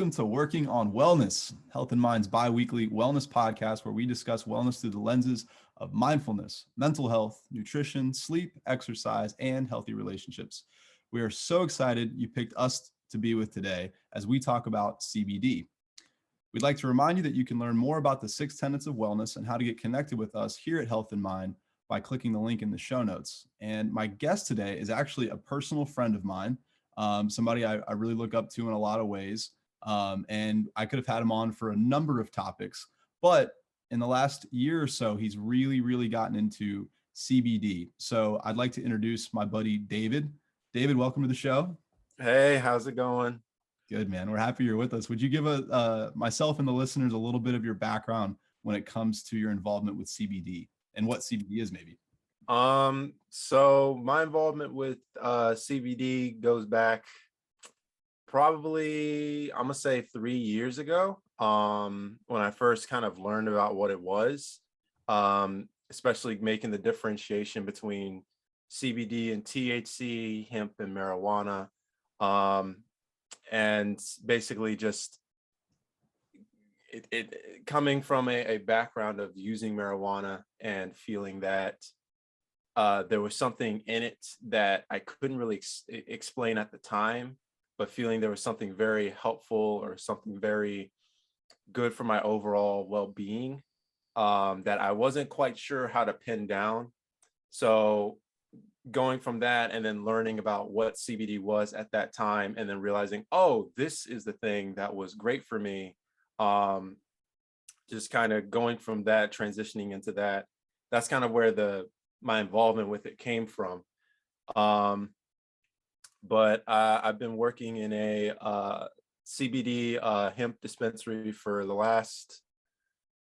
Welcome to Working on Wellness, Health and Mind's bi-weekly wellness podcast where we discuss wellness through the lenses of mindfulness, mental health, nutrition, sleep, exercise, and healthy relationships. We are so excited you picked us to be with today as we talk about CBD. We'd like to remind you that you can learn more about the 6 tenets of wellness and how to get connected with us here at Health and Mind by clicking the link in the show notes. And my guest today is actually a personal friend of mine, somebody I really look up to in a lot of ways. And I could have had him on for a number of topics, but in the last year or so, he's really gotten into CBD. So I'd like to introduce my buddy, David. David, welcome to the show. Hey, how's it going? Good, man. We're happy you're with us. Would you give myself and the listeners a little bit of your background when it comes to your involvement with CBD and what CBD is maybe? So my involvement with CBD goes back probably, I'm gonna say 3 years ago, when I first kind of learned about what it was, especially making the differentiation between CBD and THC, hemp and marijuana, and basically just it coming from a background of using marijuana and feeling that there was something in it that I couldn't really explain at the time, but feeling there was something very helpful or something very good for my overall well-being, that I wasn't quite sure how to pin down. So going from that and then learning about what CBD was at that time and then realizing, oh, this is the thing that was great for me. Just kind of going from that, transitioning into that, that's kind of where my involvement with it came from. But I've been working in a CBD hemp dispensary for the last,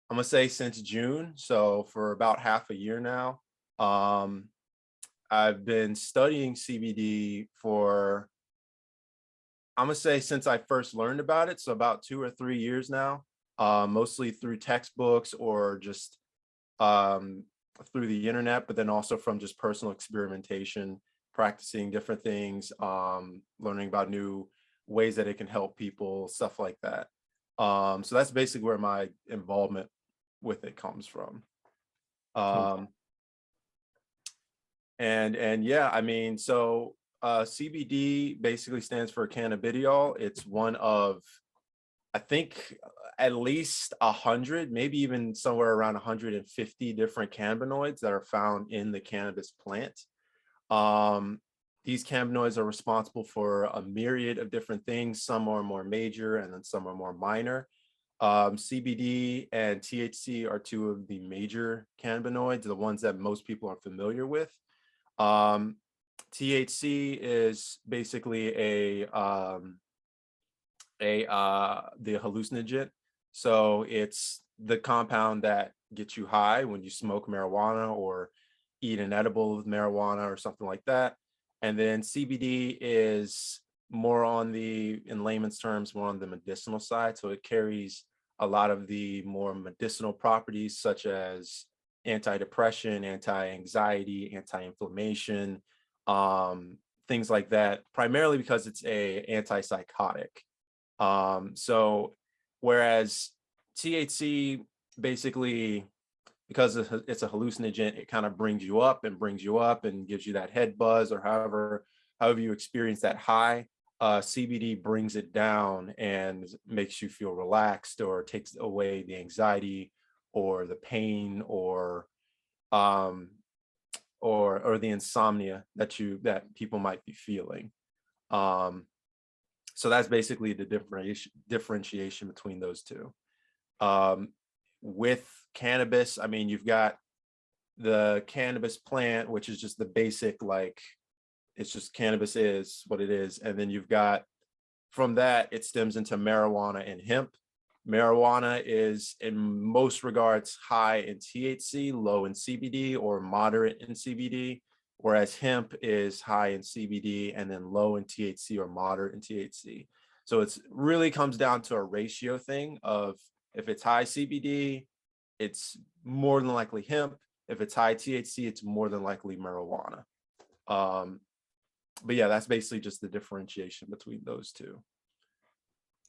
I'm gonna say since June, so for about half a year now. I've been studying CBD for, I'm gonna say since I first learned about it, so about 2 or 3 years now, mostly through textbooks or just through the internet, but then also from just personal experimentation, practicing different things, learning about new ways that it can help people, stuff like that. So that's basically where my involvement with it comes from. Cool. And yeah, I mean, so CBD basically stands for cannabidiol. It's one of, I think, at least 100, maybe even somewhere around 150 different cannabinoids that are found in the cannabis plant. These cannabinoids are responsible for a myriad of different things. Some are more major and then some are more minor. CBD and THC are 2 of the major cannabinoids, the ones that most people are familiar with. THC is basically the hallucinogen. So it's the compound that gets you high when you smoke marijuana or eat an edible with marijuana or something like that. And then CBD is more on in layman's terms, more on the medicinal side. So it carries a lot of the more medicinal properties such as antidepressant, anti-anxiety, anti-inflammation, things like that, primarily because it's a antipsychotic. So whereas THC basically, because it's a hallucinogen, it kind of brings you up and gives you that head buzz or however you experience that high. CBD brings it down and makes you feel relaxed or takes away the anxiety or the pain or the insomnia that people might be feeling. So that's basically the differentiation between those two. With cannabis, I mean, you've got the cannabis plant, which is just the basic, like, it's just cannabis is what it is. And then you've got, from that, it stems into marijuana and hemp. Marijuana is in most regards high in THC, low in CBD, or moderate in CBD, whereas hemp is high in CBD and then low in THC or moderate in THC. So it's really comes down to a ratio thing of, if it's high CBD, it's more than likely hemp. If it's high THC, it's more than likely marijuana. But yeah, that's basically just the differentiation between those two.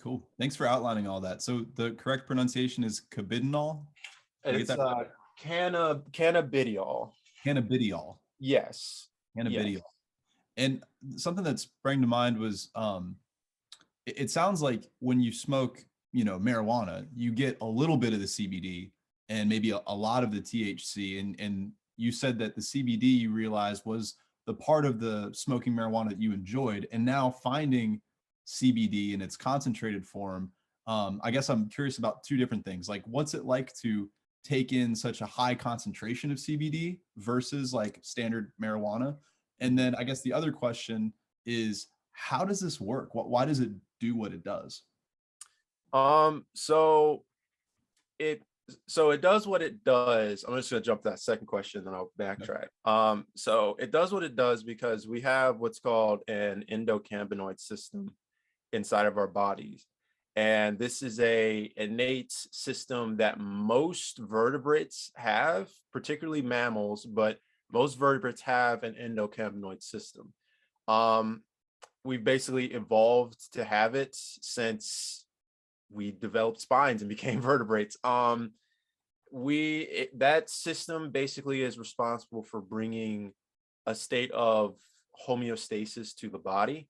Cool. Thanks for outlining all that. So the correct pronunciation is Cabidinol. Did I get It's that? cannabidiol. Cannabidiol. Yes. Yes. Cannabidiol. And something that sprang to mind was it sounds like when you smoke, marijuana, you get a little bit of the CBD and maybe a lot of the THC. And you said that the CBD you realized was the part of the smoking marijuana that you enjoyed. And now finding CBD in its concentrated form, I guess I'm curious about two different things. Like, what's it like to take in such a high concentration of CBD versus like standard marijuana? And then I guess the other question is, how does this work? Why does it do what it does? So it it does what it does. I'm just gonna jump to that second question, then I'll backtrack. So it does what it does because we have what's called an endocannabinoid system inside of our bodies. And this is a innate system that most vertebrates have, particularly mammals, but most vertebrates have an endocannabinoid system. Um, we've basically evolved to have it since we developed spines and became vertebrates. That system basically is responsible for bringing a state of homeostasis to the body.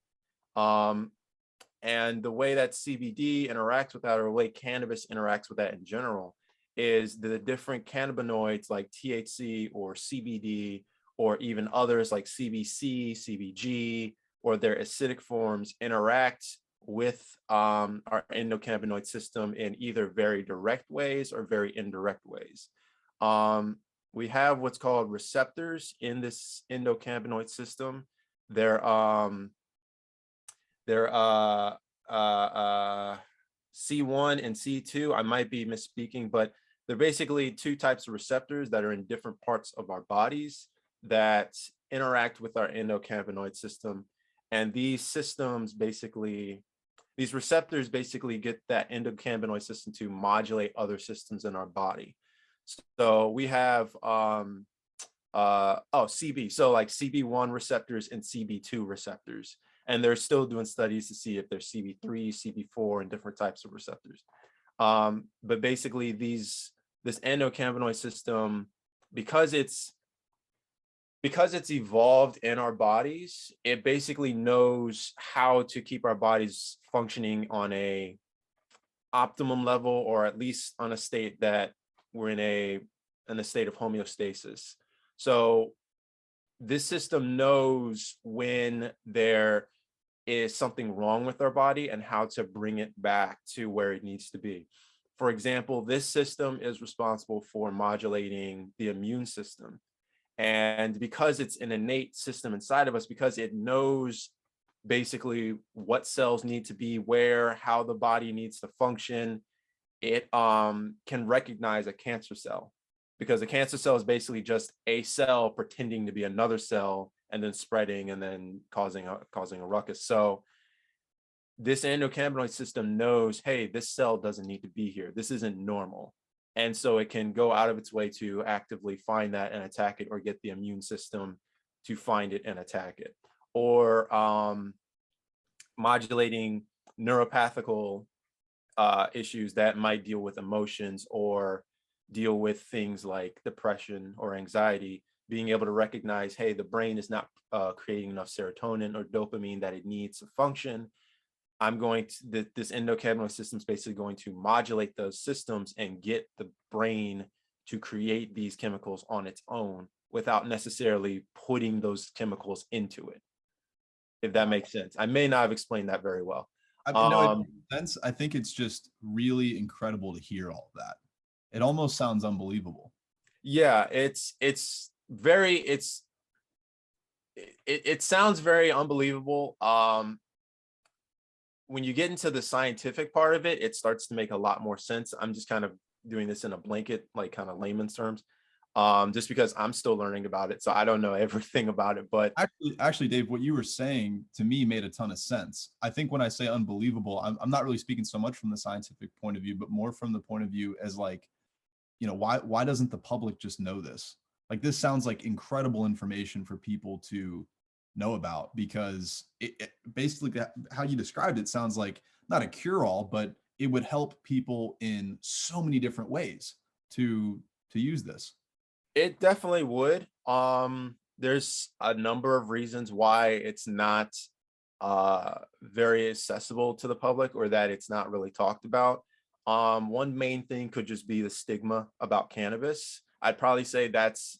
And the way that CBD interacts with that, or the way cannabis interacts with that in general, is the different cannabinoids like THC or CBD, or even others like CBC, CBG, or their acidic forms interact with our endocannabinoid system in either very direct ways or very indirect ways. We have what's called receptors in this endocannabinoid system. They're C1 and C2. I might be misspeaking, but they're basically two types of receptors that are in different parts of our bodies that interact with our endocannabinoid system. And these receptors basically get that endocannabinoid system to modulate other systems in our body. So we have CB, so like CB1 receptors and CB2 receptors. And they're still doing studies to see if there's CB3, CB4, and different types of receptors. But basically this endocannabinoid system, because it's evolved in our bodies, it basically knows how to keep our bodies functioning on a optimum level, or at least on a state that we're in a state of homeostasis. So this system knows when there is something wrong with our body and how to bring it back to where it needs to be. For example, this system is responsible for modulating the immune system. And because it's an innate system inside of us, because it knows basically what cells need to be where, how the body needs to function, it can recognize a cancer cell, because a cancer cell is basically just a cell pretending to be another cell and then spreading and then causing a ruckus. So this endocannabinoid system knows, hey, this cell doesn't need to be here. This isn't normal. And so it can go out of its way to actively find that and attack it, or get the immune system to find it and attack it. Or modulating neuropathical issues that might deal with emotions or deal with things like depression or anxiety, being able to recognize, hey, the brain is not creating enough serotonin or dopamine that it needs to function. This endocannabinoid system is basically going to modulate those systems and get the brain to create these chemicals on its own without necessarily putting those chemicals into it. If that makes sense. I may not have explained that very well. I mean, no, it makes sense. I think it's just really incredible to hear all of that. It almost sounds unbelievable. Yeah, it sounds very unbelievable. When you get into the scientific part of it, it starts to make a lot more sense. I'm just kind of doing this in a blanket, like kind of layman's terms, just because I'm still learning about it. So I don't know everything about it, but actually, Dave, what you were saying to me made a ton of sense. I think when I say unbelievable, I'm not really speaking so much from the scientific point of view, but more from the point of view as like, why doesn't the public just know this? Like, this sounds like incredible information for people to know about, because it basically, how you described it sounds like not a cure-all, but it would help people in so many different ways to use this. It definitely would. There's a number of reasons why it's not very accessible to the public, or that it's not really talked about. One main thing could just be the stigma about cannabis. I'd probably say that's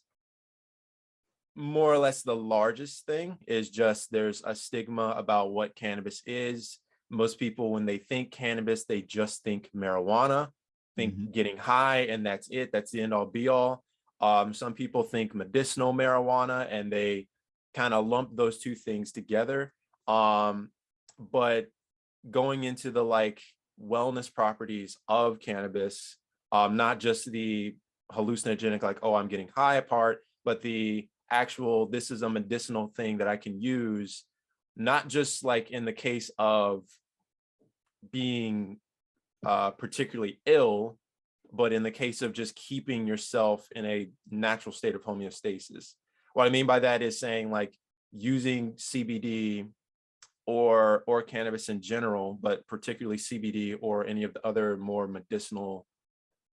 more or less the largest thing, is just there's a stigma about what cannabis is. Most people, when they think cannabis, they just think marijuana, think Mhm. getting high, and that's it. That's the end all be all. Some people think medicinal marijuana, and they kind of lump those two things together. But going into the like wellness properties of cannabis, not just the hallucinogenic, like, oh, I'm getting high part, but the actual, this is a medicinal thing that I can use, not just like in the case of being particularly ill, but in the case of just keeping yourself in a natural state of homeostasis. What I mean by that is saying like using CBD or cannabis in general, but particularly CBD or any of the other more medicinal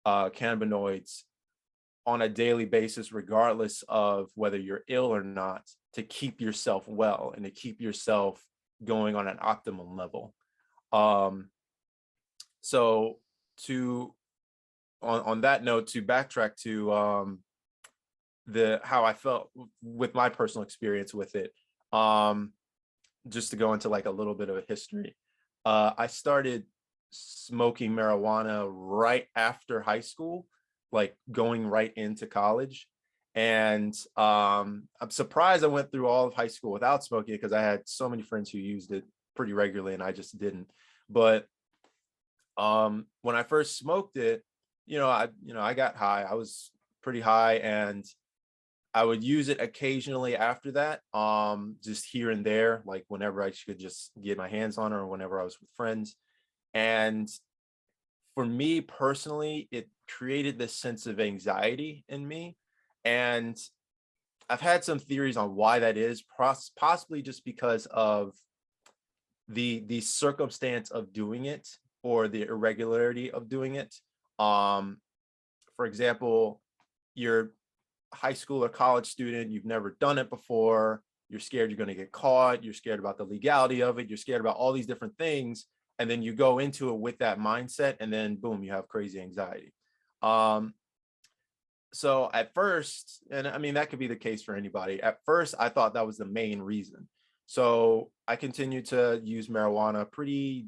cannabinoids on a daily basis, regardless of whether you're ill or not, to keep yourself well and to keep yourself going on an optimum level. Um, so to on that note, to backtrack to the how I felt with my personal experience with it, um, just to go into like a little bit of a history. I started smoking marijuana right after high school, like going right into college. And I'm surprised I went through all of high school without smoking it, because I had so many friends who used it pretty regularly and I just didn't. But when I first smoked it, I got high. I was pretty high, and I would use it occasionally after that, just here and there, like whenever I could just get my hands on it or whenever I was with friends. And for me personally, it created this sense of anxiety in me. And I've had some theories on why that is, possibly just because of the circumstance of doing it, or the irregularity of doing it. For example, you're high school or college student, you've never done it before, you're scared you're going to get caught, you're scared about the legality of it, you're scared about all these different things, and then you go into it with that mindset, and then boom, you have crazy anxiety. So at first, and I mean that could be the case for anybody, at first I thought that was the main reason. So I continued to use marijuana pretty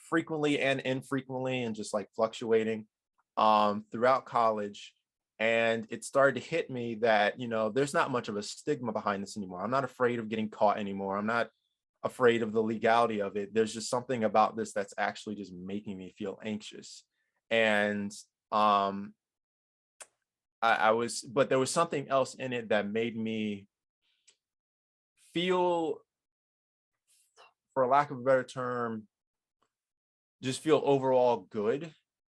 frequently and infrequently, and just like fluctuating throughout college. And it started to hit me that, there's not much of a stigma behind this anymore. I'm not afraid of getting caught anymore. I'm not afraid of the legality of it. There's just something about this that's actually just making me feel anxious. And but there was something else in it that made me feel, for lack of a better term, just feel overall good.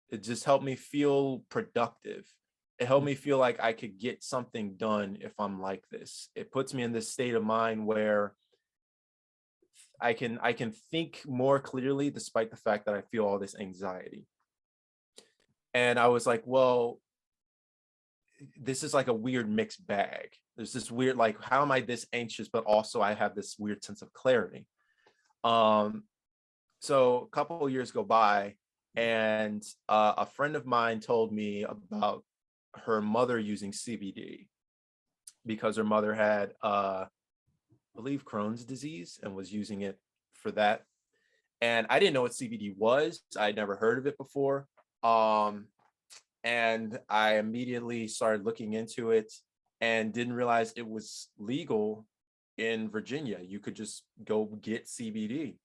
It just helped me feel productive. It helped me feel like I could get something done if I'm like this. It puts me in this state of mind where I can think more clearly despite the fact that I feel all this anxiety. And I was like, well, this is like a weird mixed bag. There's this weird, like, how am I this anxious, but also I have this weird sense of clarity. Um, so a couple of years go by, and a friend of mine told me about her mother using CBD because her mother had, I believe, Crohn's disease, and was using it for that. And I didn't know what CBD was. I'd never heard of it before. Um, and I immediately started looking into it and didn't realize it was legal in Virginia. You could just go get CBD.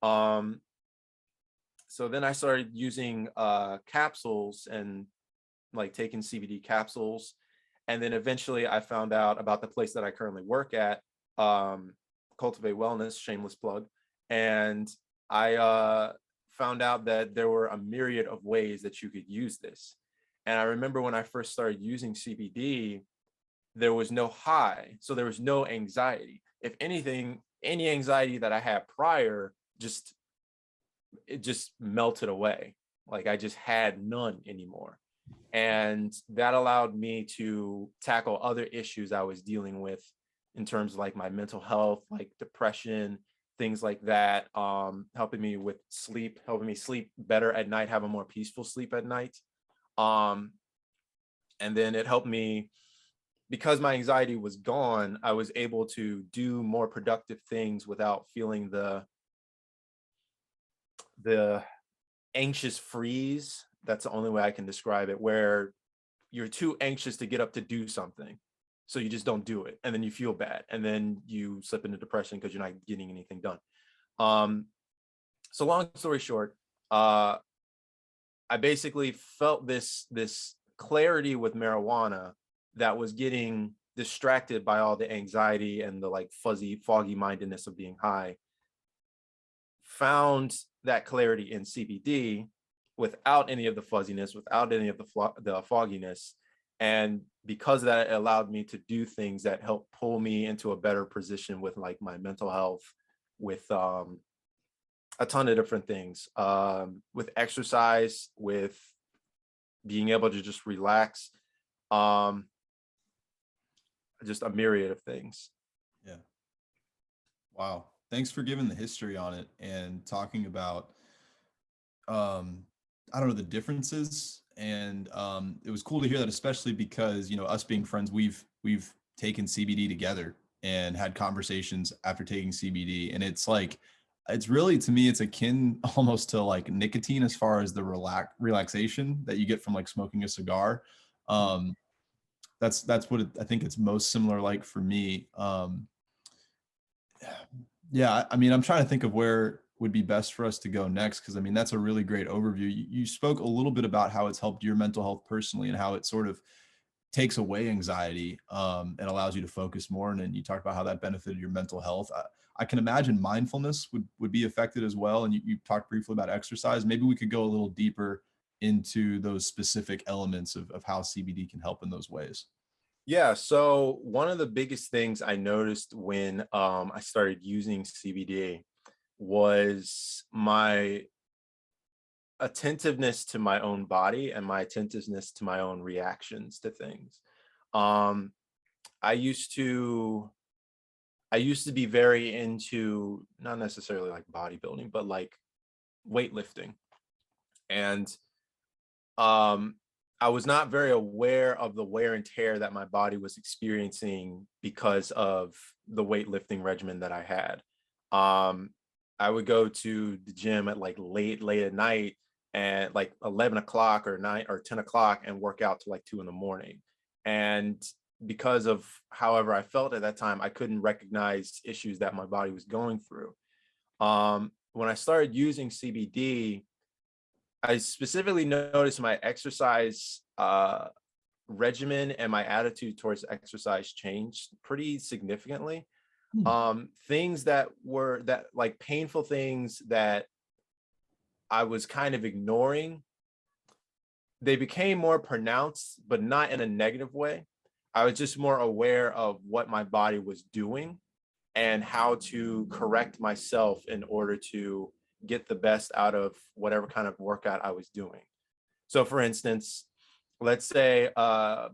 Um, so then I started using capsules, and like taking CBD capsules. And then eventually I found out about the place that I currently work at, Cultivate Wellness, shameless plug. And I found out that there were a myriad of ways that you could use this. And I remember when I first started using CBD, there was no high. So there was no anxiety. If anything, any anxiety that I had prior just, it just melted away. Like I just had none anymore. And that allowed me to tackle other issues I was dealing with in terms of like my mental health, like depression, things like that, helping me with sleep, helping me sleep better at night, have a more peaceful sleep at night. Um, and then it helped me, because my anxiety was gone, I was able to do more productive things without feeling the anxious freeze. That's the only way I can describe it, where you're too anxious to get up to do something, so you just don't do it, and then you feel bad, and then you slip into depression because you're not getting anything done. So long story short, I basically felt this clarity with marijuana that was getting distracted by all the anxiety and the like fuzzy, foggy mindedness of being high. Found that clarity in CBD without any of the fuzziness, without any of the fogginess. And because of that, it allowed me to do things that help pull me into a better position with like my mental health, with a ton of different things, with exercise, with being able to just relax, just a myriad of things. Yeah. Wow. Thanks for giving the history on it and talking about, I don't know, the differences. And it was cool to hear that, especially because, you know, us being friends, we've taken CBD together and had conversations after taking CBD. And it's like, it's really, to me, it's akin almost to like nicotine as far as the relaxation that you get from like smoking a cigar. Um, that's what I think it's most similar like for me. Yeah, I mean, I'm trying to think of where would be best for us to go next, because I mean, that's a really great overview. You spoke a little bit about how it's helped your mental health personally and how it sort of takes away anxiety, and allows you to focus more. And then you talked about how that benefited your mental health. I can imagine mindfulness would be affected as well. And you talked briefly about exercise. Maybe we could go a little deeper into those specific elements of how CBD can help in those ways. Yeah, so one of the biggest things I noticed when I started using CBD was my attentiveness to my own body and my attentiveness to my own reactions to things. Um, I used to I used to be very into, not necessarily like bodybuilding, but like weightlifting. And um I was not very aware of the wear and tear that my body was experiencing because of the weightlifting regimen that I had. Um, I would go to the gym at like late at night, and like 11 o'clock or 9 or 10 o'clock, and work out to like 2 in the morning. And because of however I felt at that time, I couldn't recognize issues that my body was going through. When I started using CBD, I specifically noticed my exercise regimen and my attitude towards exercise changed pretty significantly. Hmm. Things that were that like painful things that I was kind of ignoring, they became more pronounced, but not in a negative way. I was just more aware of what my body was doing and how to correct myself in order to get the best out of whatever kind of workout I was doing. So for instance, let's say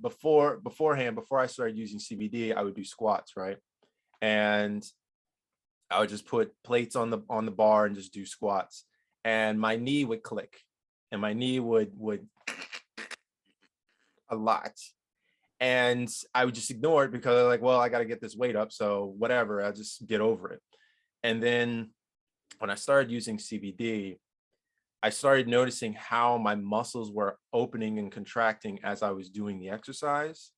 before I started using CBD, I would do squats, right? And I would just put plates on the bar and just do squats. And my knee would click, and my knee would a lot. And I would just ignore it because I'm like, well, I got to get this weight up. So whatever, I'll just get over it. And then when I started using CBD, I started noticing how my muscles were opening and contracting as I was doing the exercise.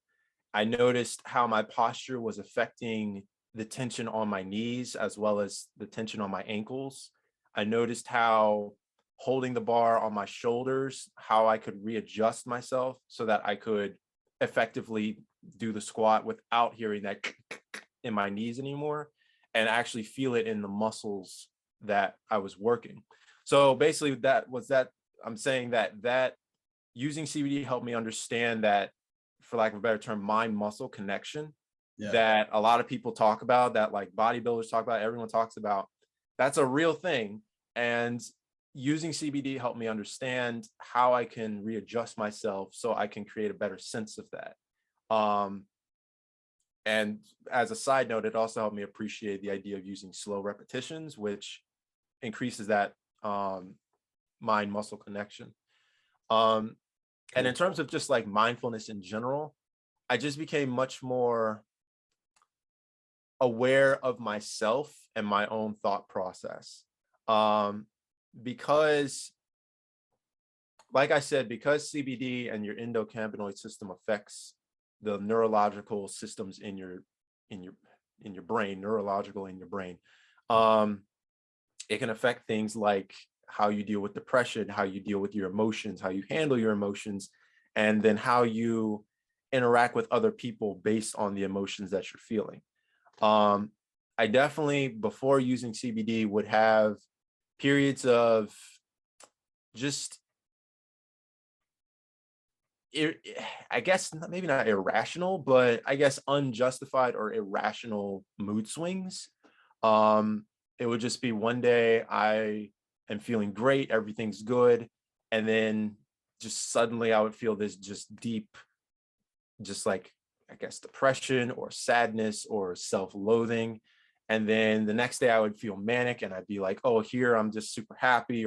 I noticed how my posture was affecting the tension on my knees as well as the tension on my ankles. I noticed how holding the bar on my shoulders, how I could readjust myself so that I could effectively do the squat without hearing that in my knees anymore, and actually feel it in the muscles that I was working. So basically that I'm saying that using CBD helped me understand that, for lack of a better term, mind muscle connection Yeah. that a lot of people talk about, that like bodybuilders talk about, everyone talks about. that's a real thing. And using CBD helped me understand how I can readjust myself so I can create a better sense of that. And as a side note, it also helped me appreciate the idea of using slow repetitions, which increases that mind muscle connection. And in terms of just like mindfulness in general, I just became much more aware of myself and my own thought process. Because like I said, because CBD and your endocannabinoid system affects the neurological systems in your brain, neurological in your brain, it can affect things like how you deal with depression, how you deal with your emotions, how you handle your emotions, and then how you interact with other people based on the emotions that you're feeling. I definitely, before using CBD, would have periods of just, I guess maybe not irrational, but I guess unjustified or irrational mood swings. It would just be one day I am feeling great, everything's good, and then just suddenly I would feel this just deep, just like, I guess, depression or sadness or self-loathing. And then the next day I would feel manic and I'd be like, oh, here I'm just super happy,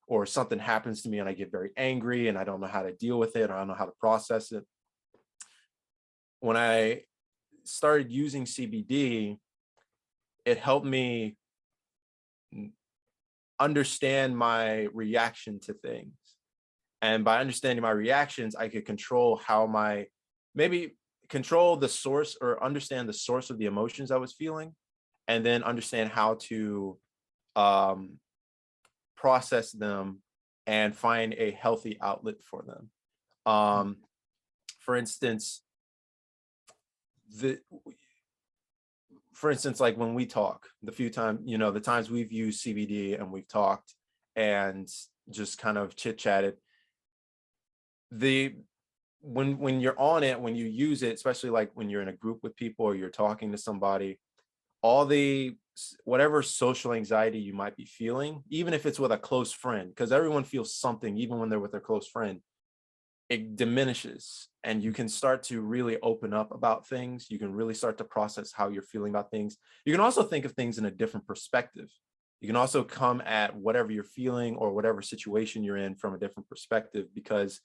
or something happens to me and I get very angry and I don't know how to deal with it, or I don't know how to process it. When I started using CBD, it helped me understand my reaction to things. And by understanding my reactions, I could control maybe control the source, or understand the source of the emotions I was feeling, and then understand how to process them and find a healthy outlet for them. For instance, like when we talk, the times we've used CBD and we've talked and just kind of chit chatted, when you're on it, when you use it, especially like when you're in a group with people or you're talking to somebody, whatever social anxiety you might be feeling, even if it's with a close friend, because everyone feels something even when they're with their close friend, it diminishes and you can start to really open up about things. You can really start to process how you're feeling about things. You can also think of things in a different perspective. You can also come at whatever you're feeling or whatever situation you're in from a different perspective, because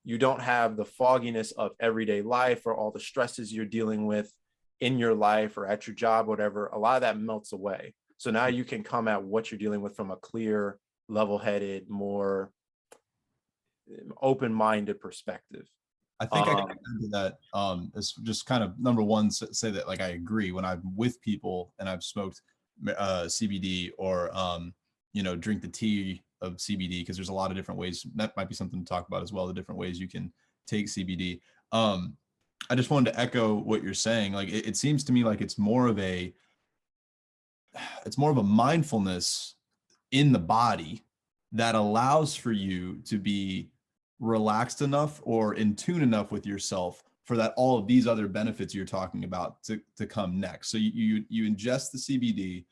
you don't have the fogginess of everyday life or all the stresses you're dealing with in your life or at your job, whatever. A lot of that melts away. So now you can come at what you're dealing with from a clear, level-headed, more open-minded perspective. I think I can add to that. It's just kind of number one, say that like I agree when I'm with people and I've smoked CBD or drink the tea of CBD, because there's a lot of different ways. That might be something to talk about as well, the different ways you can take CBD. I just wanted to echo what you're saying. Like it seems to me like it's more of a mindfulness in the body that allows for you to be relaxed enough or in tune enough with yourself for that all of these other benefits you're talking about to come next. So you ingest the CBD,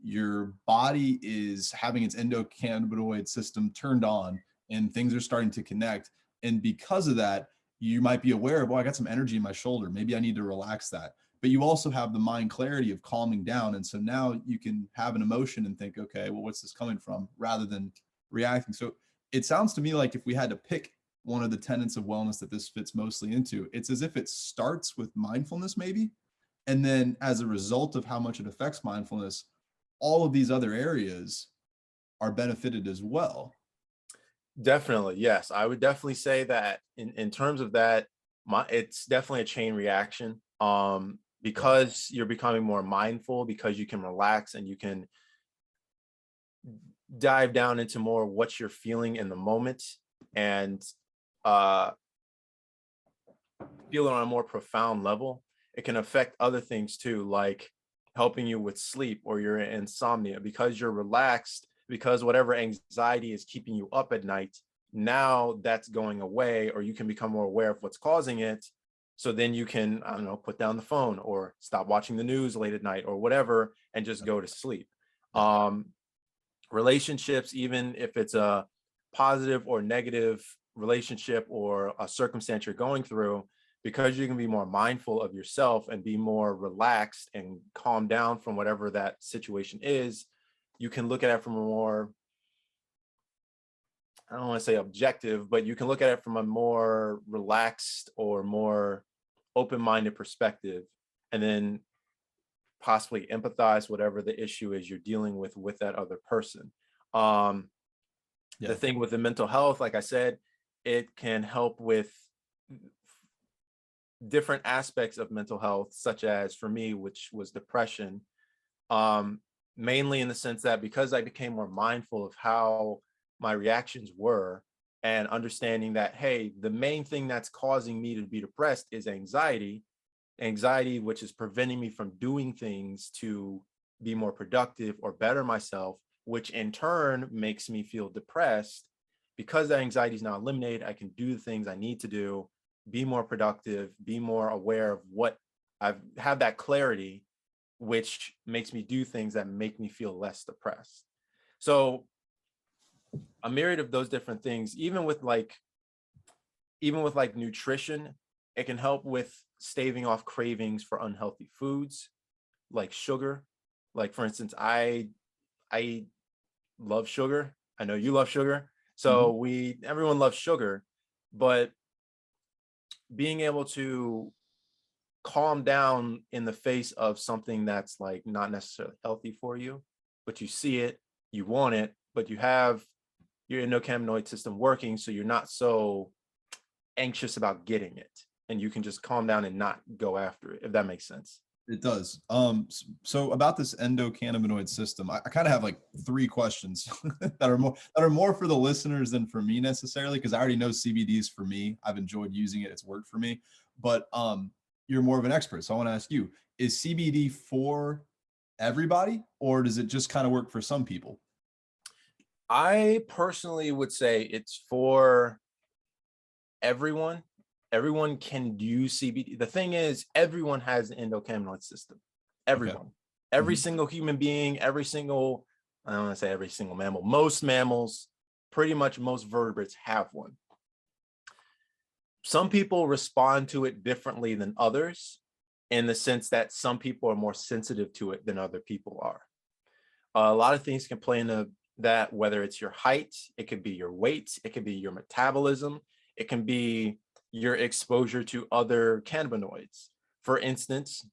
your body is having its endocannabinoid system turned on and things are starting to connect. And because of that, you might be aware of, well, I got some energy in my shoulder. Maybe I need to relax that. But you also have the mind clarity of calming down. And so now you can have an emotion and think, okay, well, what's this coming from, rather than reacting. So it sounds to me like if we had to pick one of the tenets of wellness that this fits mostly into, it's as if it starts with mindfulness maybe. And then as a result of how much it affects mindfulness, all of these other areas are benefited as well. Definitely, yes. I would definitely say that in terms of that, it's definitely a chain reaction. Because you're becoming more mindful, because you can relax and you can dive down into more what you're feeling in the moment and feel it on a more profound level. It can affect other things too, like helping you with sleep or your insomnia, because you're relaxed, because whatever anxiety is keeping you up at night, now that's going away, or you can become more aware of what's causing it. So then you can, I don't know, put down the phone or stop watching the news late at night or whatever, and just go to sleep. Relationships, even if it's a positive or negative relationship or a circumstance you're going through, because you can be more mindful of yourself and be more relaxed and calm down from whatever that situation is, you can look at it from a more, I don't want to say objective, but you can look at it from a more relaxed or more open-minded perspective, and then possibly empathize whatever the issue is you're dealing with that other person. The thing with the mental health, like I said, it can help with different aspects of mental health, such as for me, which was depression, mainly in the sense that because I became more mindful of how my reactions were and understanding that, hey, the main thing that's causing me to be depressed is anxiety, which is preventing me from doing things to be more productive or better myself, which in turn makes me feel depressed. Because that anxiety is now eliminated, I can do the things I need to do, be more productive, be more aware of what I've have that clarity, which makes me do things that make me feel less depressed. So a myriad of those different things, even with like nutrition, it can help with staving off cravings for unhealthy foods like sugar. Like for instance, I love sugar. I know you love sugar. So everyone loves sugar, but being able to calm down in the face of something that's like not necessarily healthy for you, but you see it, you want it, but you have your endocannabinoid system working, so you're not so anxious about getting it, and you can just calm down and not go after it, if that makes sense. It does. So about this endocannabinoid system, I kind of have like three questions that are more for the listeners than for me necessarily, because I already know CBD is for me. I've enjoyed using it. It's worked for me. But you're more of an expert. So I want to ask you, is CBD for everybody, or does it just kind of work for some people? I personally would say it's for everyone. Everyone can use CBD. The thing is, everyone has an endocannabinoid system. Everyone, Okay. every single human being, every single, I don't want to say every single mammal, most mammals, pretty much most vertebrates have one. Some people respond to it differently than others, in the sense that some people are more sensitive to it than other people are. A lot of things can play into that, whether it's your height, it could be your weight, it could be your metabolism, it can be your exposure to other cannabinoids, for instance,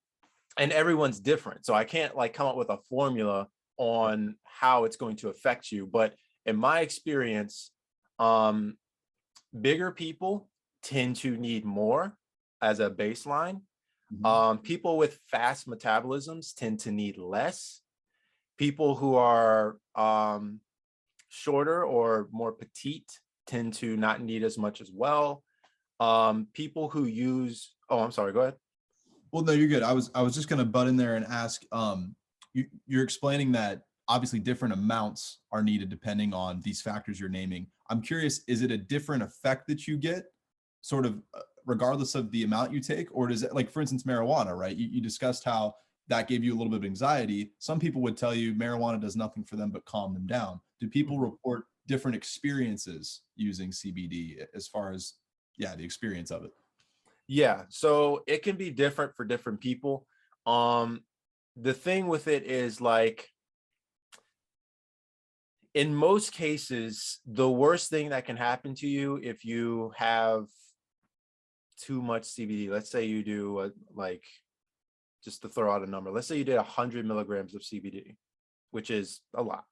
and everyone's different. So I can't like come up with a formula on how it's going to affect you. But in my experience, bigger people tend to need more as a baseline. People with fast metabolisms tend to need less. People who are shorter or more petite tend to not need as much as well. People who use, oh, I'm sorry, go ahead. Well, no, you're good. I was just gonna butt in there and ask. You're explaining that obviously different amounts are needed depending on these factors you're naming. I'm curious, is it a different effect that you get, sort of regardless of the amount you take, or does it, like for instance, marijuana, right? You discussed how that gave you a little bit of anxiety. Some people would tell you marijuana does nothing for them but calm them down. Do people report different experiences using CBD as far as, yeah, the experience of it? Yeah, so it can be different for different people. The thing with it is like, in most cases, the worst thing that can happen to you if you have too much CBD, let's say you do like, just to throw out a number, let's say you did 100 milligrams of CBD, which is a lot.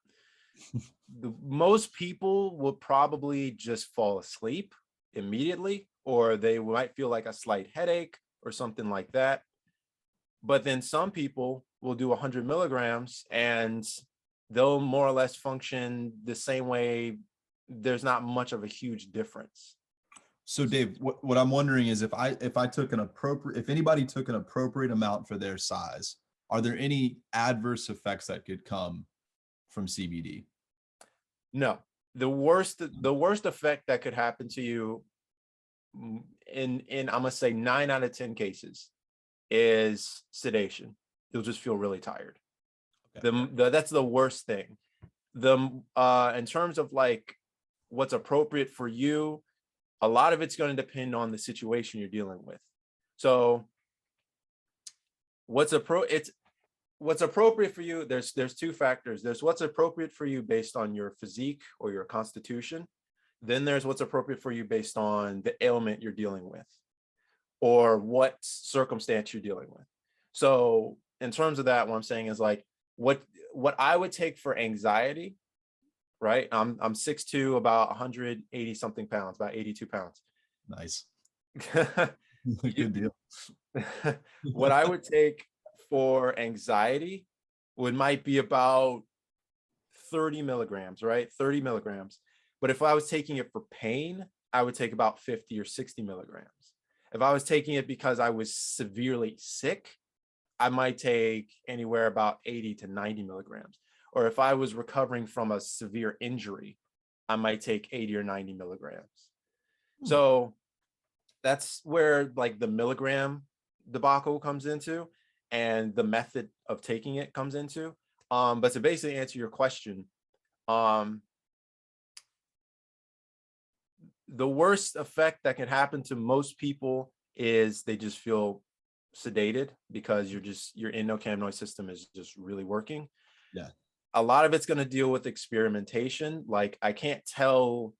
Most people will probably just fall asleep immediately, or they might feel like a slight headache or something like that. But then some people will do 100 milligrams and they'll more or less function the same way. There's not much of a huge difference. So Dave, what I'm wondering is if anybody took an appropriate amount for their size, are there any adverse effects that could come from CBD? No, the worst effect that could happen to you in I'm gonna say 9 out of 10 cases is sedation. You'll just feel really tired. That's the worst thing. In terms of like what's appropriate for you, a lot of it's going to depend on the situation you're dealing with. So what's appropriate for you, there's two factors. There's what's appropriate for you based on your physique or your constitution. Then there's what's appropriate for you based on the ailment you're dealing with or what circumstance you're dealing with. So in terms of that, what I'm saying is like what I would take for anxiety, right? I'm 6'2", about 180 something pounds, about 82 pounds. Nice. Good deal. What I would take for anxiety might be about 30 milligrams, right? 30 milligrams. But if I was taking it for pain, I would take about 50 or 60 milligrams. If I was taking it because I was severely sick, I might take anywhere about 80 to 90 milligrams. Or if I was recovering from a severe injury, I might take 80 or 90 milligrams. So that's where like the milligram debacle comes into and the method of taking it comes into. But to basically answer your question, the worst effect that can happen to most people is they just feel sedated because your endocannabinoid system is just really working. Yeah. A lot of it's going to deal with experimentation. Like I can't tell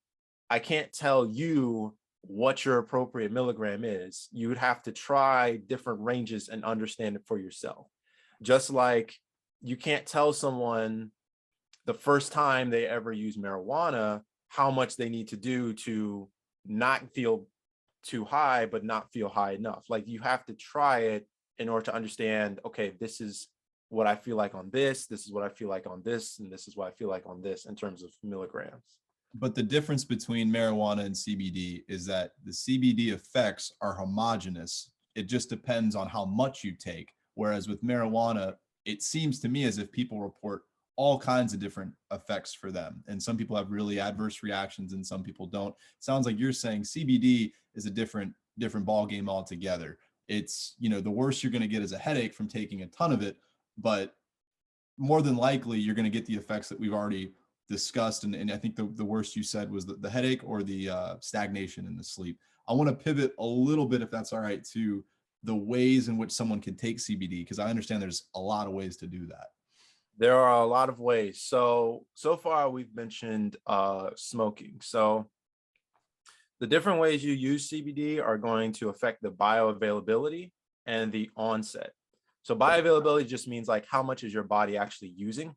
you what your appropriate milligram is. You would have to try different ranges and understand it for yourself. Just like you can't tell someone the first time they ever use marijuana how much they need to do to not feel too high, but not feel high enough. Like you have to try it in order to understand, okay, this is what I feel like on this is what I feel like on this, and this is what I feel like on this in terms of milligrams. But the difference between marijuana and CBD is that the CBD effects are homogeneous. It just depends on how much you take. Whereas with marijuana, it seems to me as if people report all kinds of different effects for them. And some people have really adverse reactions and some people don't. It sounds like you're saying CBD is a different ball game altogether. It's, the worst you're going to get is a headache from taking a ton of it, but more than likely you're going to get the effects that we've already discussed. And I think the worst you said was the headache or the stagnation in the sleep. I want to pivot a little bit, if that's all right, to the ways in which someone can take CBD, because I understand there's a lot of ways to do that. There are a lot of ways. So far we've mentioned smoking. So the different ways you use CBD are going to affect the bioavailability and the onset. So bioavailability just means like how much is your body actually using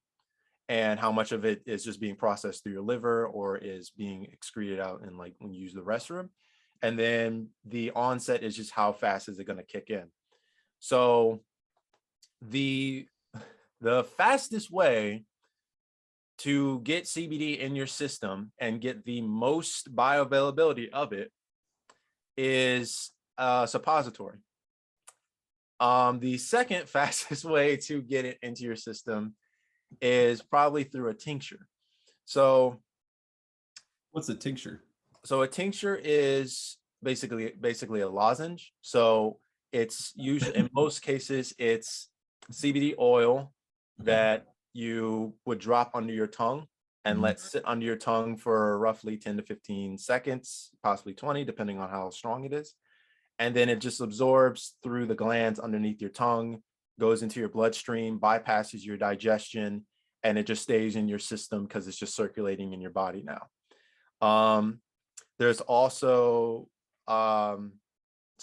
and how much of it is just being processed through your liver or is being excreted out in like when you use the restroom. And then the onset is just how fast is it going to kick in. So the fastest way to get CBD in your system and get the most bioavailability of it is suppository. The second fastest way to get it into your system is probably through a tincture. So what's a tincture? So a tincture is basically a lozenge. So it's usually, in most cases, it's CBD oil that you would drop under your tongue and let sit under your tongue for roughly 10 to 15 seconds, possibly 20, depending on how strong it is. And then it just absorbs through the glands underneath your tongue, goes into your bloodstream, bypasses your digestion, and it just stays in your system because it's just circulating in your body now. There's also, so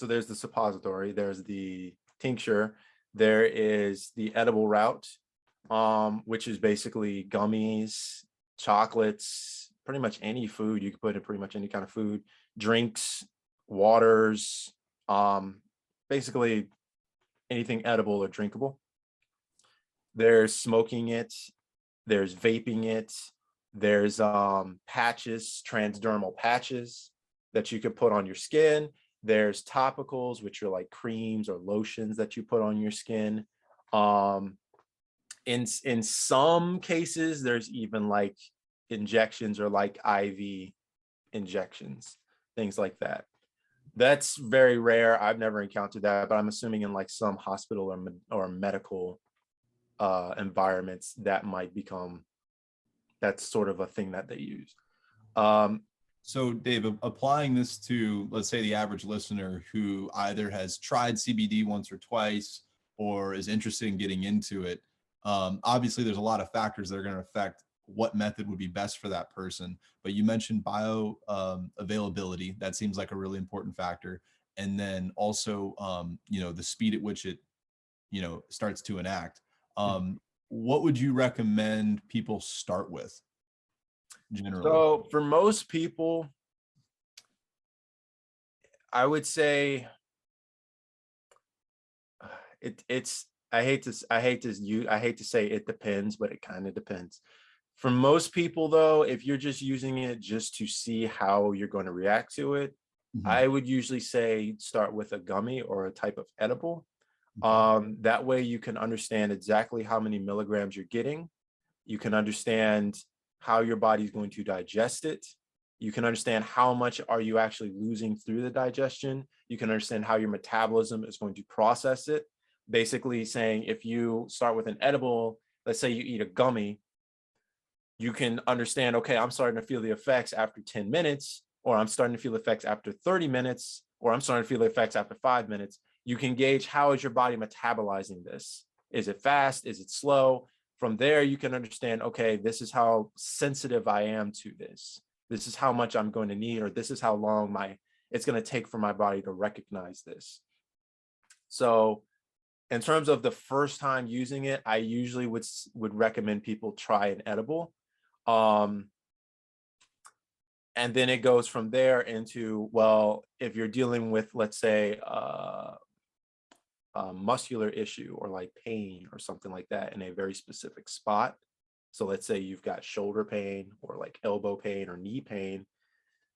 there's the suppository, there's the tincture, there is the edible route, which is basically gummies, chocolates, pretty much any food. You can put in pretty much any kind of food, drinks, waters, basically anything edible or drinkable. There's smoking it, there's vaping it, there's patches, transdermal patches that you could put on your skin. There's topicals, which are like creams or lotions that you put on your skin. In some cases, there's even like injections or like IV injections, things like that. That's very rare. I've never encountered that, but I'm assuming in like some hospital or medical environments that might become, that's sort of a thing that they use. So Dave, applying this to, let's say, the average listener who either has tried CBD once or twice or is interested in getting into it, obviously there's a lot of factors that are going to affect what method would be best for that person. But you mentioned bio availability. That seems like a really important factor. And then also, the speed at which it, starts to enact. What would you recommend people start with generally? So for most people, I would say it's I hate to say it depends, but it kind of depends. For most people though, if you're just using it just to see how you're going to react to it, I would usually say start with a gummy or a type of edible. That way you can understand exactly how many milligrams you're getting. You can understand how your body's going to digest it. You can understand how much are you actually losing through the digestion. You can understand how your metabolism is going to process it. Basically saying, if you start with an edible, let's say you eat a gummy, you can understand, okay, I'm starting to feel the effects after 10 minutes, or I'm starting to feel effects after 30 minutes, or I'm starting to feel the effects after 5 minutes. You can gauge, how is your body metabolizing this? Is it fast? Is it slow? From there, you can understand, okay, this is how sensitive I am to this. This is how much I'm going to need, or this is how long it's going to take for my body to recognize this. So in terms of the first time using it, I usually would recommend people try an edible. And then it goes from there into, well, if you're dealing with, let's say, a muscular issue or like pain or something like that in a very specific spot. So let's say you've got shoulder pain or like elbow pain or knee pain,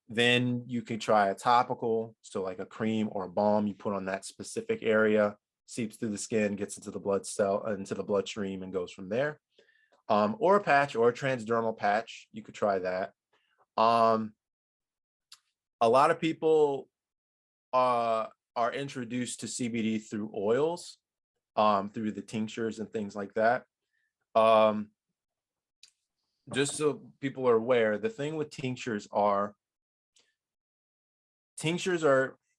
then you can try a topical. So like a cream or a balm you put on that specific area, seeps through the skin, gets into the bloodstream and goes from there. Or a patch or a transdermal patch, you could try that. A lot of people are introduced to CBD through oils, through the tinctures and things like that. Just so people are aware, the thing with tinctures are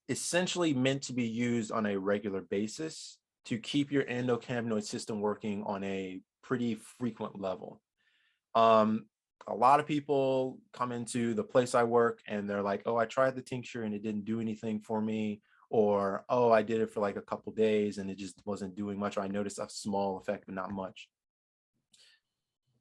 essentially meant to be used on a regular basis to keep your endocannabinoid system working on a pretty frequent level. A lot of people come into the place I work and they're like, oh, I tried the tincture and it didn't do anything for me. Or, oh, I did it for like a couple days and it just wasn't doing much. Or I noticed a small effect, but not much.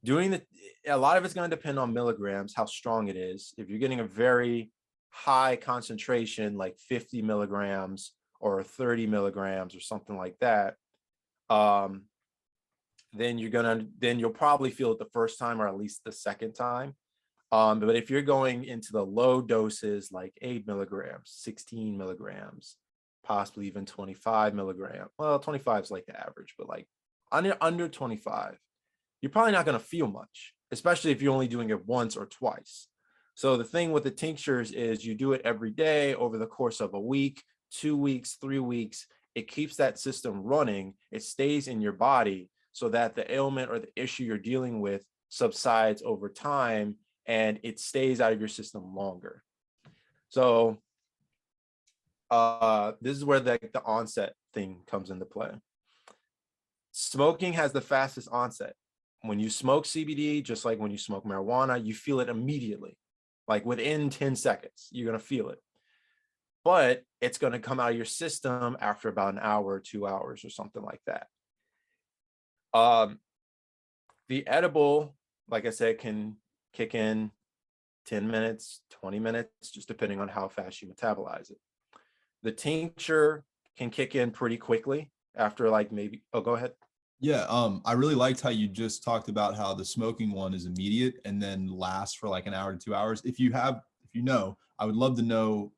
A lot of it's going to depend on milligrams, how strong it is. If you're getting a very high concentration, like 50 milligrams or 30 milligrams or something like that, then you'll probably feel it the first time or at least the second time. But if you're going into the low doses, like 8 milligrams, 16 milligrams, possibly even 25 milligrams, well, 25 is like the average, but like under 25, you're probably not going to feel much, especially if you're only doing it once or twice. So the thing with the tinctures is you do it every day over the course of a week, 2 weeks, 3 weeks. It keeps that system running. It stays in your body so that the ailment or the issue you're dealing with subsides over time and it stays out of your system longer. So this is where the onset thing comes into play. Smoking has the fastest onset. When you smoke CBD, just like when you smoke marijuana, you feel it immediately. Like within 10 seconds, you're going to feel it. But it's going to come out of your system after about an hour or 2 hours or something like that. The edible, like I said, can kick in 10 minutes, 20 minutes, just depending on how fast you metabolize it. The tincture can kick in pretty quickly after like maybe, oh, go ahead. Yeah, I really liked how you just talked about how the smoking one is immediate and then lasts for like an hour to 2 hours. If you know, I would love to know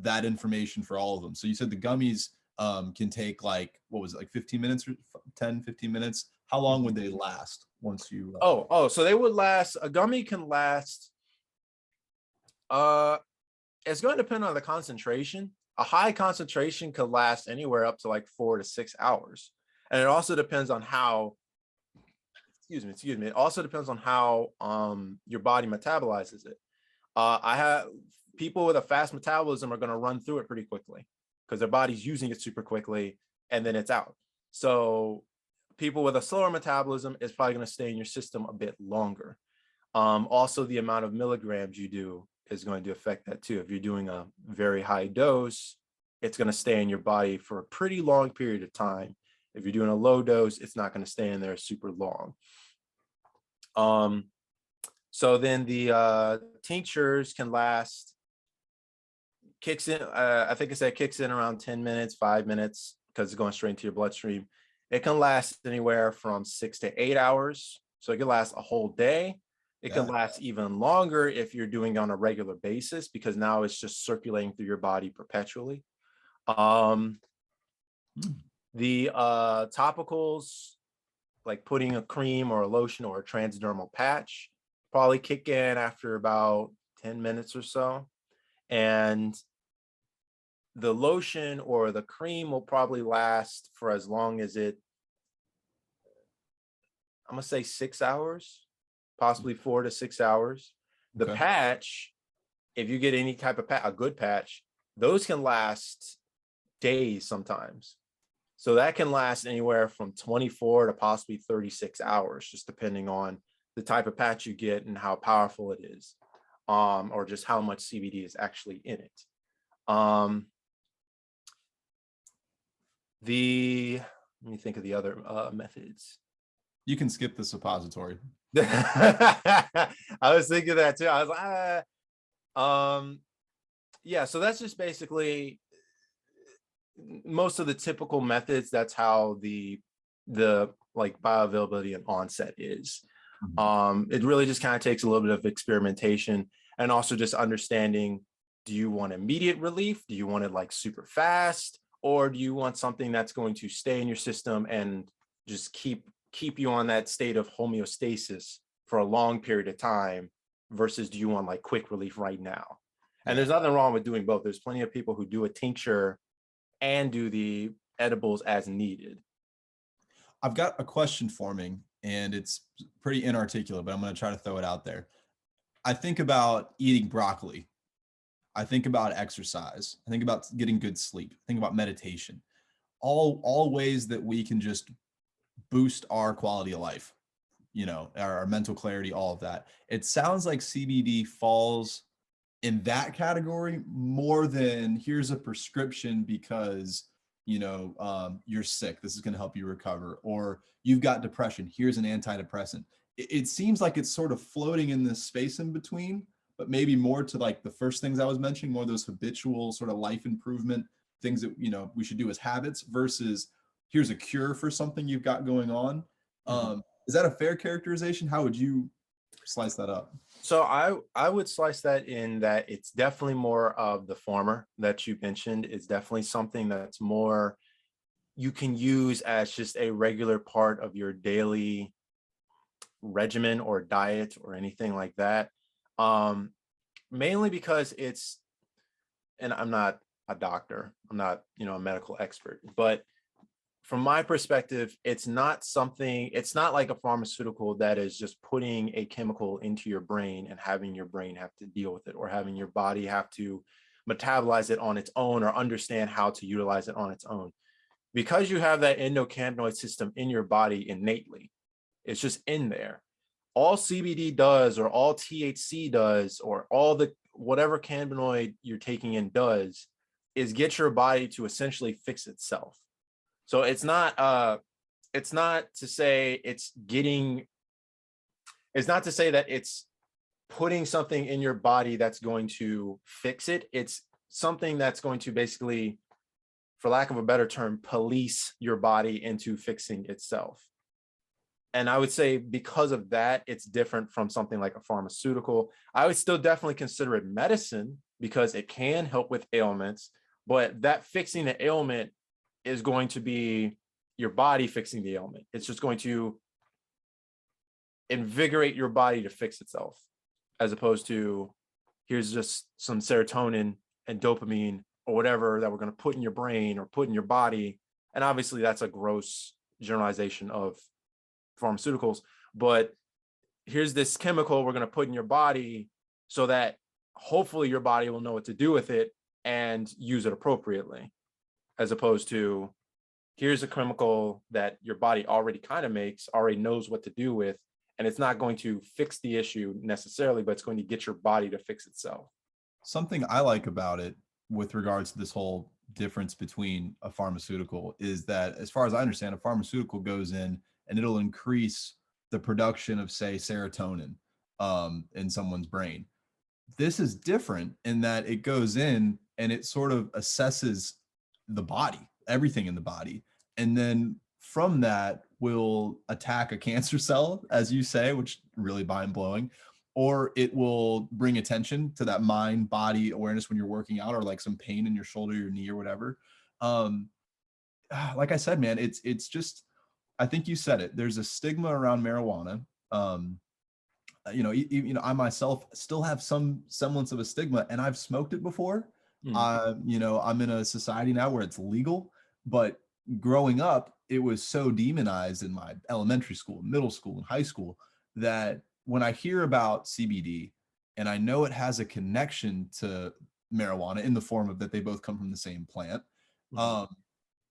that information for all of them. So you said the gummies can take like, what was it, like 15 minutes or 10, 15 minutes? How long would they last once you? So they would last, a gummy can last, it's going to depend on the concentration. A high concentration could last anywhere up to like 4 to 6 hours. And it also depends on how excuse me. It also depends on how your body metabolizes it. I have people with a fast metabolism are going to run through it pretty quickly because their body's using it super quickly and then it's out. So people with a slower metabolism is probably going to stay in your system a bit longer. Also, the amount of milligrams you do is going to affect that too. If you're doing a very high dose, it's going to stay in your body for a pretty long period of time. If you're doing a low dose, it's not going to stay in there super long. So then the tinctures can last, kicks in, I think I said kicks in around 10 minutes, 5 minutes, because it's going straight into your bloodstream. It can last anywhere from 6 to 8 hours. So it can last a whole day. It can last even longer if you're doing it on a regular basis, because now it's just circulating through your body perpetually. The topicals, like putting a cream or a lotion or a transdermal patch, probably kick in after about 10 minutes or so. And the lotion or the cream will probably last for as long as I'm gonna say 6 hours, possibly 4 to 6 hours. The patch, if you get any type of a good patch, those can last days sometimes. So that can last anywhere from 24 to possibly 36 hours, just depending on the type of patch you get and how powerful it is, or just how much CBD is actually in it. Let me think of the other methods. You can skip the suppository. I was thinking that too. I was like, yeah, so that's just basically most of the typical methods. That's how the like bioavailability and onset is. It really just kind of takes a little bit of experimentation and also just understanding, do you want immediate relief? Do you want it like super fast? Or do you want something that's going to stay in your system and just keep you on that state of homeostasis for a long period of time, versus do you want like quick relief right now? And there's nothing wrong with doing both. There's plenty of people who do a tincture and do the edibles as needed. I've got a question forming, and it's pretty inarticulate, but I'm going to try to throw it out there. I think about eating broccoli. I think about exercise. I think about getting good sleep. I think about meditation. All ways that we can just boost our quality of life, you know, our mental clarity, all of that. It sounds like CBD falls in that category more than here's a prescription because, you know, you're sick. This is going to help you recover, or you've got depression. Here's an antidepressant. It seems like it's sort of floating in this space in between, but maybe more to like the first things I was mentioning, more those habitual sort of life improvement things that, you know, we should do as habits versus here's a cure for something you've got going on. Is that a fair characterization? How would you slice that up? So I would slice that in that it's definitely more of the former that you mentioned. It's definitely something that's more you can use as just a regular part of your daily regimen or diet or anything like that. Mainly because it's, and I'm not a doctor, I'm not, you know, a medical expert, but from my perspective, it's not like a pharmaceutical that is just putting a chemical into your brain and having your brain have to deal with it, or having your body have to metabolize it on its own or understand how to utilize it on its own. Because you have that endocannabinoid system in your body innately, it's just in there. All CBD does, or all THC does, or all the whatever cannabinoid you're taking in does, is get your body to essentially fix itself. So it's not to say that it's putting something in your body that's going to fix it. It's something that's going to basically, for lack of a better term, police your body into fixing itself. And I would say because of that, it's different from something like a pharmaceutical. I would still definitely consider it medicine because it can help with ailments, but that fixing the ailment is going to be your body fixing the ailment. It's just going to invigorate your body to fix itself, as opposed to here's just some serotonin and dopamine or whatever that we're going to put in your brain or put in your body. And obviously that's a gross generalization of pharmaceuticals, but here's this chemical we're going to put in your body so that hopefully your body will know what to do with it and use it appropriately, as opposed to here's a chemical that your body already kind of makes, already knows what to do with, and it's not going to fix the issue necessarily, but it's going to get your body to fix itself. Something I like about it with regards to this whole difference between a pharmaceutical is that, as far as I understand, a pharmaceutical goes in and it'll increase the production of, say, serotonin in someone's brain. This is different in that it goes in and it sort of assesses the body, everything in the body. And then from that will attack a cancer cell, as you say, which really mind blowing, or it will bring attention to that mind body awareness when you're working out, or like some pain in your shoulder, your knee, or whatever. Um, like I said, man, it's just, I think you said it. There's a stigma around marijuana. I myself still have some semblance of a stigma, and I've smoked it before. I'm in a society now where it's legal, but growing up, it was so demonized in my elementary school, middle school, and high school that when I hear about CBD and I know it has a connection to marijuana in the form of that they both come from the same plant,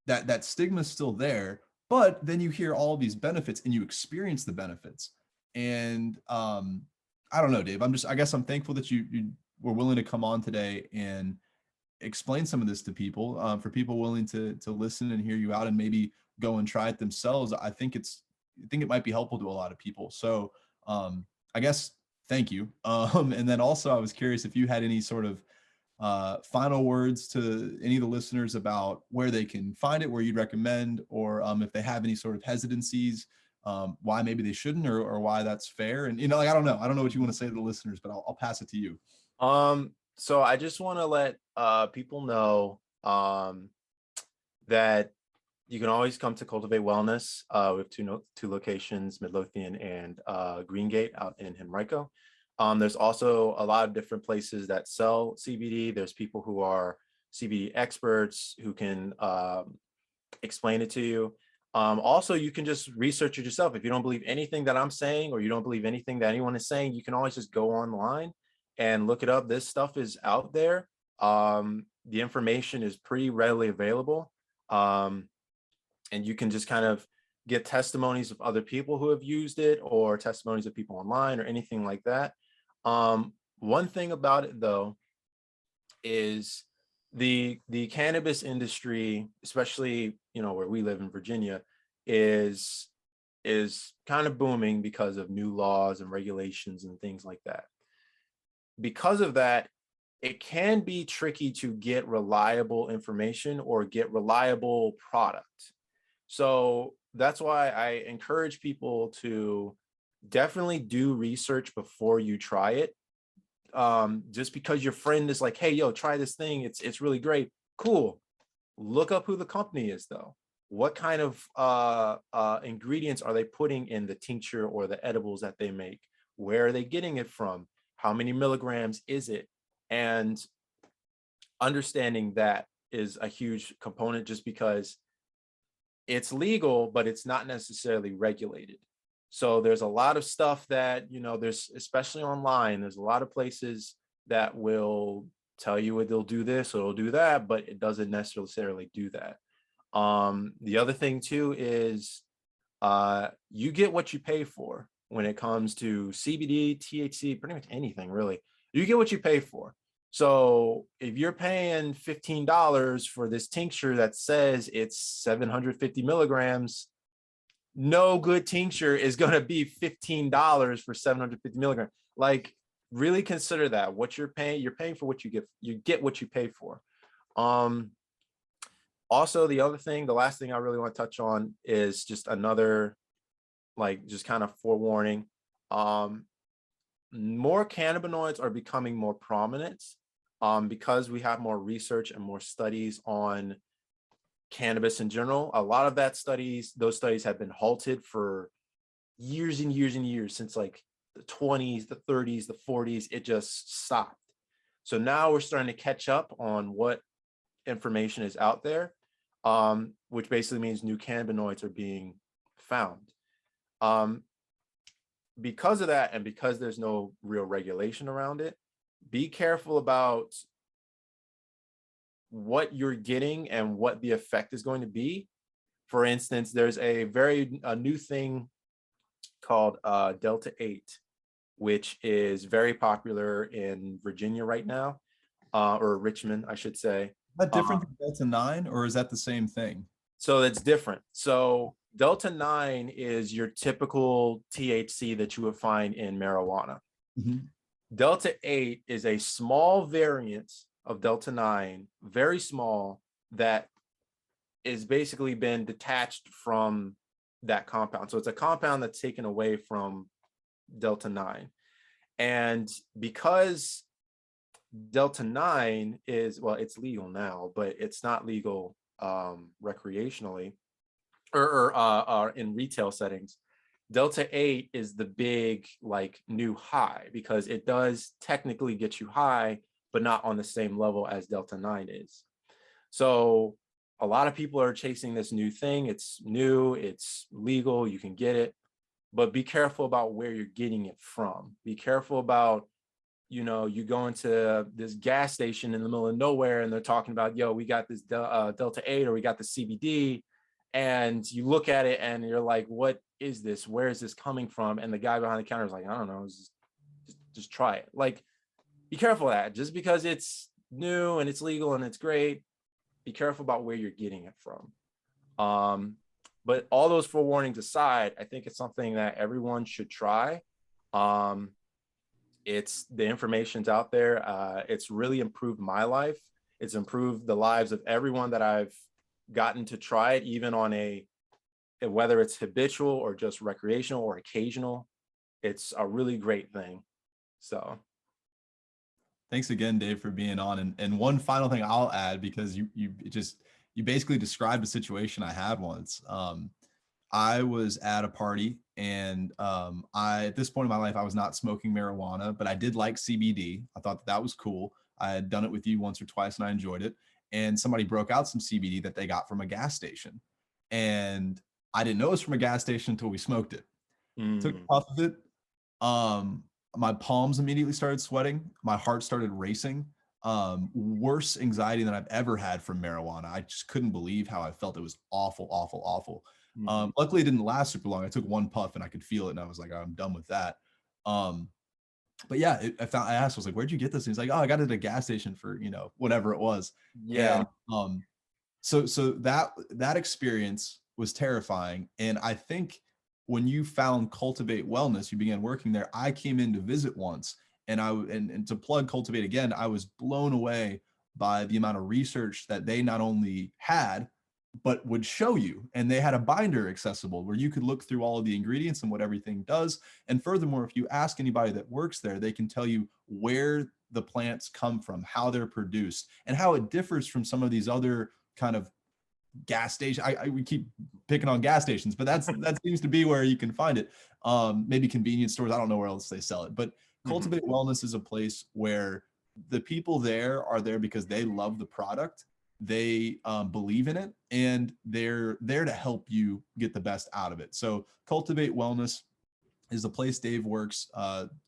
that stigma is still there. But then you hear all these benefits and you experience the benefits. And I don't know, Dave. I guess I'm thankful that you were willing to come on today and explain some of this to people. For people willing to listen and hear you out and maybe go and try it themselves. I think it might be helpful to a lot of people. So I guess thank you. And then also, I was curious if you had any sort of final words to any of the listeners about where they can find it, where you'd recommend, or if they have any sort of hesitancies, why maybe they shouldn't, or why that's fair. And, I don't know what you want to say to the listeners, but I'll pass it to you. So I just want to let people know that you can always come to Cultivate Wellness. We have two locations, Midlothian and Greengate out in Henrico. There's also a lot of different places that sell CBD. There's people who are CBD experts who can explain it to you. Also, you can just research it yourself. If you don't believe anything that I'm saying, or you don't believe anything that anyone is saying, you can always just go online and look it up. This stuff is out there. The information is pretty readily available. And you can just kind of get testimonies of other people who have used it, or testimonies of people online, or anything like that. One thing about it, though, is the cannabis industry, especially where we live in Virginia, is kind of booming because of new laws and regulations and things like that. Because of that, it can be tricky to get reliable information or get reliable product. So that's why I encourage people to definitely do research before you try it. Just because your friend is like, hey, yo, try this thing, it's really great. Cool. Look up who the company is, though. What kind of ingredients are they putting in the tincture or the edibles that they make? Where are they getting it from? How many milligrams is it? And understanding that is a huge component, just because it's legal, but it's not necessarily regulated. So there's a lot of stuff that, there's, especially online, there's a lot of places that will tell you they'll do this or they'll do that, but it doesn't necessarily do that. The other thing too is you get what you pay for when it comes to CBD, THC, pretty much anything really. You get what you pay for. So if you're paying $15 for this tincture that says it's 750 milligrams, no good tincture is going to be $15 for 750 milligrams. Like, really consider that. What you're paying for what you get. You get what you pay for. Also, the last thing I really want to touch on is just another, just kind of forewarning. More cannabinoids are becoming more prominent because we have more research and more studies on cannabis in general. A lot of those studies have been halted for years and years and years, since like the 20s, the 30s, the 40s. It just stopped. So now we're starting to catch up on what information is out there, which basically means new cannabinoids are being found. Because of that, and because there's no real regulation around it, be careful about what you're getting and what the effect is going to be. For instance, there's a new thing called Delta 8, which is very popular in Virginia right now, or Richmond, I should say. Is that different than Delta 9, or is that the same thing? So it's different. So Delta 9 is your typical THC that you would find in marijuana. Mm-hmm. Delta 8 is a small variant of Delta 9, very small, that is basically been detached from that compound. So it's a compound that's taken away from Delta 9. And because Delta 9 is, well, it's legal now, but it's not legal recreationally or in retail settings. Delta 8 is the big like new high because it does technically get you high, but not on the same level as Delta 9 is. So a lot of people are chasing this new thing. It's new, it's legal, you can get it, but be careful about where you're getting it from. Be careful about, you know, you go into this gas station in the middle of nowhere and they're talking about, yo, we got this Delta 8 or we got the CBD. And you look at it and you're like, what is this? Where is this coming from? And the guy behind the counter is like, I don't know, just try it. Like, be careful of that. Just because it's new and it's legal and it's great, be careful about where you're getting it from. But all those forewarnings aside, I think it's something that everyone should try. It's the information's out there. It's really improved my life. It's improved the lives of everyone that I've gotten to try it, even on whether it's habitual or just recreational or occasional. It's a really great thing. So thanks again, Dave, for being on. And one final thing I'll add, because you basically described a situation I had once. I was at a party and at this point in my life, I was not smoking marijuana, but I did like CBD. I thought that was cool. I had done it with you once or twice and I enjoyed it. And somebody broke out some CBD that they got from a gas station. And I didn't know it was from a gas station until we smoked it. Took a puff of it. My palms immediately started sweating. My heart started racing. Worse anxiety than I've ever had from marijuana. I just couldn't believe how I felt. It was awful, awful, awful. Luckily, it didn't last super long. I took one puff and I could feel it, and I was like, I'm done with that. But yeah, I asked, I was like, where'd you get this? And he's like, oh, I got it at a gas station for, you know, whatever it was. yeah. And, so that experience was terrifying. And I think when you found Cultivate Wellness, you began working there. I came in to visit once, and and to plug Cultivate again, I was blown away by the amount of research that they not only had, but would show you. And they had a binder accessible where you could look through all of the ingredients and what everything does. And furthermore, if you ask anybody that works there, they can tell you where the plants come from, how they're produced, and how it differs from some of these other kind of gas station. We keep picking on gas stations, but that seems to be where you can find it. Maybe convenience stores. I don't know where else they sell it, but Cultivate Wellness is a place where the people there are there because they love the product. They believe in it, and they're there to help you get the best out of it. So Cultivate Wellness is the place Dave works.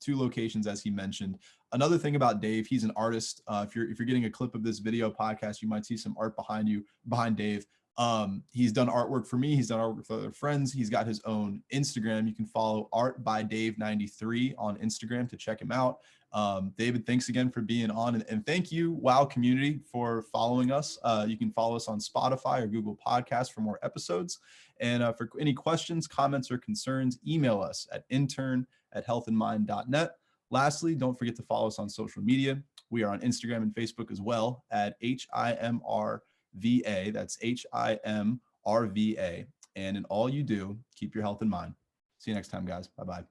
2 locations, as he mentioned. Another thing about Dave, he's an artist. If you're getting a clip of this video podcast, you might see some art behind Dave. He's done artwork for me. He's done artwork for other friends. He's got his own Instagram. You can follow Art by Dave 93 on Instagram to check him out. David, thanks again for being on, and thank you, WOW community, for following us. You can follow us on Spotify or Google Podcasts for more episodes. And for any questions, comments, or concerns, email us at intern@healthandmind.net. Lastly, don't forget to follow us on social media. We are on Instagram and Facebook as well at HIMRVA. That's HIMRVA. And in all you do, keep your health in mind. See you next time, guys. Bye-bye.